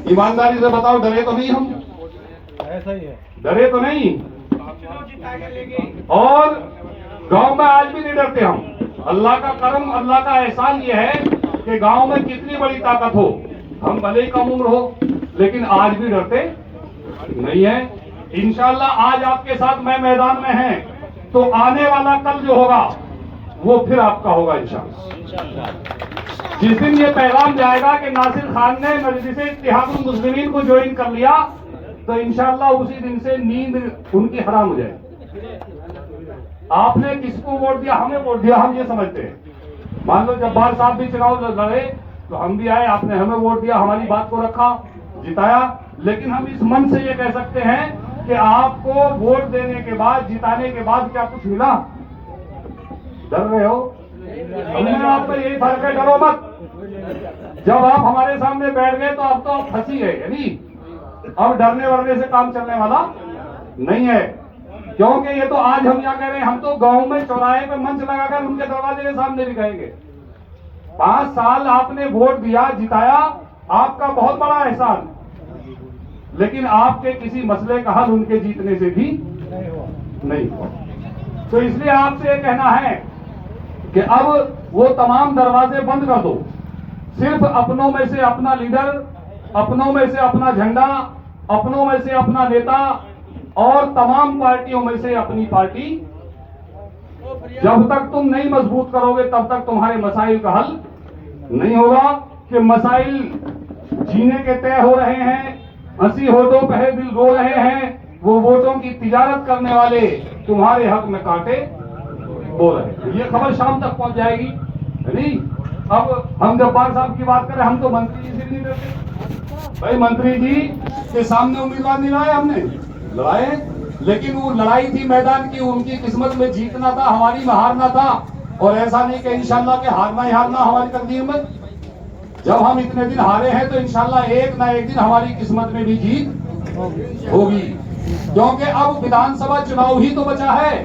ईमानदारी से बताओ, डरे तो नहीं हम? ऐसा ही है। डरे तो नहीं? और गांव में आज भी नहीं डरते हम। अल्लाह का करम, अल्लाह का एहसान ये है कि गांव में कितनी बड़ी ताकत हो, हम भले ही कम उम्र हो, लेकिन आज भी डरते नहीं है। इंशाअल्लाह आज आपके साथ मैं मैदान में है, तो आने वाला कल जो होगा वो फिर आपका होगा इंशाअल्लाह। जिस दिन ये पैगाम जाएगा कि नासिर खान ने मजलिस-ए-इत्तेहादुल मुस्लिमीन को ज्वाइन कर लिया, तो इंशाअल्लाह उसी दिन से नींद उनकी हराम हो जाएगी। आपने किसको वोट दिया? हमें वोट दिया, हम ये समझते हैं। मान लो जब्बार साहब भी चुनाव लड़े तो हम भी आए, आपने हमें वोट दिया, हमारी बात को रखा, जिताया। लेकिन हम इस मन से ये कह सकते हैं कि आपको वोट देने के बाद, जिताने के बाद क्या कुछ मिला? डर रहे हो? हमने आपको यही फर्क है, डरो मत। जब आप हमारे सामने बैठ गए तो अब तो आप फंसी गए, यानी अब डरने वरने से काम चलने वाला नहीं है। क्योंकि ये तो आज हम क्या कह रहे हैं, हम तो गांव में चौराहे पे मंच लगाकर उनके दरवाजे के सामने भी कहेंगे। 5 साल आपने वोट दिया, जिताया, आपका बहुत बड़ा एहसान, लेकिन आपके किसी मसले का हल उनके जीतने से भी नहीं हुआ। तो इसलिए आपसे ये कहना है कि अब वो तमाम दरवाजे बंद कर दो। सिर्फ अपनों में से अपना लीडर, अपनों में से अपना झंडा, अपनों में से अपना नेता और तमाम पार्टियों में से अपनी पार्टी। जब तक तुम नहीं मजबूत करोगे तब तक तुम्हारे मसाइल का हल नहीं होगा। कि मसाइल जीने के तय हो रहे हैं, 80 होठों पे दिल रो रहे हैं, वो वोटों की तिजारत करने वाले तुम्हारे हक में कांटे बो रहे हैं। ये खबर शाम तक पहुंच जाएगी, नहीं? अब हम जब्बार साहब की बात करें, हम तो मंत्री जी से नहीं डरते भाई। मंत्री जी के सामने उम्मीदवार नहीं लाए हमने, लड़ाए, लेकिन वो लड़ाई थी मैदान की, उनकी किस्मत में जीतना था, हमारी में हारना था। और ऐसा नहीं कि इंशाल्लाह के हारना ही हारना हमारी तकदीर में। जब हम इतने दिन हारे हैं तो इंशाल्लाह एक ना एक दिन हमारी किस्मत में भी जीत होगी। क्योंकि अब विधानसभा चुनाव ही तो बचा है।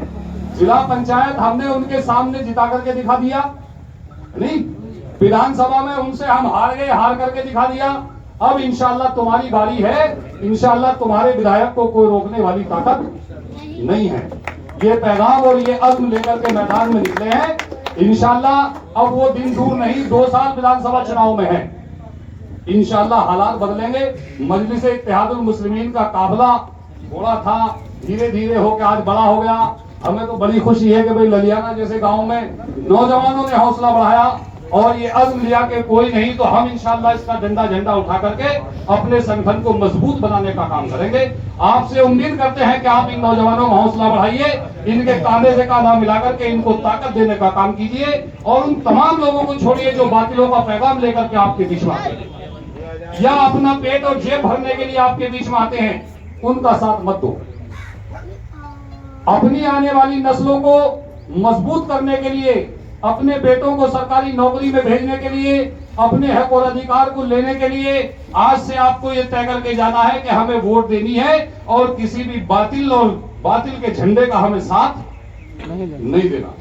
जिला पंचायत हमने उनके सामने जिता करके दिखा दिया, नहीं? विधानसभा में उनसे हम हार गए, हार करके दिखा दिया। अब इंशाअल्लाह तुम्हारी बारी है, इंशाअल्लाह तुम्हारे विधायक को कोई रोकने वाली ताकत नहीं है। ये पैगाम और ये अज़्म लेकर के मैदान में निकले हैं। इंशाअल्लाह अब वो दिन दूर नहीं, 2 साल विधानसभा चुनाव में है। इंशाअल्लाह हालात बदलेंगे। मजलिस-ए-इत्तेहादुल मुस्लिमीन का काफिला थोड़ा था, धीरे धीरे होकर आज बड़ा हो गया। हमें तो बड़ी खुशी है कि भाई ललियाना जैसे गांव में नौजवानों ने हौसला बढ़ाया और ये अज़्म लिया कि कोई नहीं तो हम इंशाअल्लाह इसका झंडा उठा करके अपने संगठन को मजबूत बनाने का काम करेंगे। आपसे उम्मीद करते हैं कि आप इन नौजवानों का हौसला बढ़ाइए, इनके कांधे से कांधा मिलाकर के इनको ताकत देने का काम कीजिए और उन तमाम लोगों को छोड़िए जो बातिलों का पैगाम लेकर के आपके बीच में आते हैं या अपना पेट और जेब भरने के लिए आपके बीच में आते हैं, उनका साथ मत दो। अपनी आने वाली नस्लों को मजबूत करने के लिए, अपने बेटों को सरकारी नौकरी में भेजने के लिए, अपने हक और अधिकार को लेने के लिए आज से आपको ये तय करके जाना है कि हमें वोट देनी है और किसी भी बातिल के झंडे का हमें साथ नहीं देना।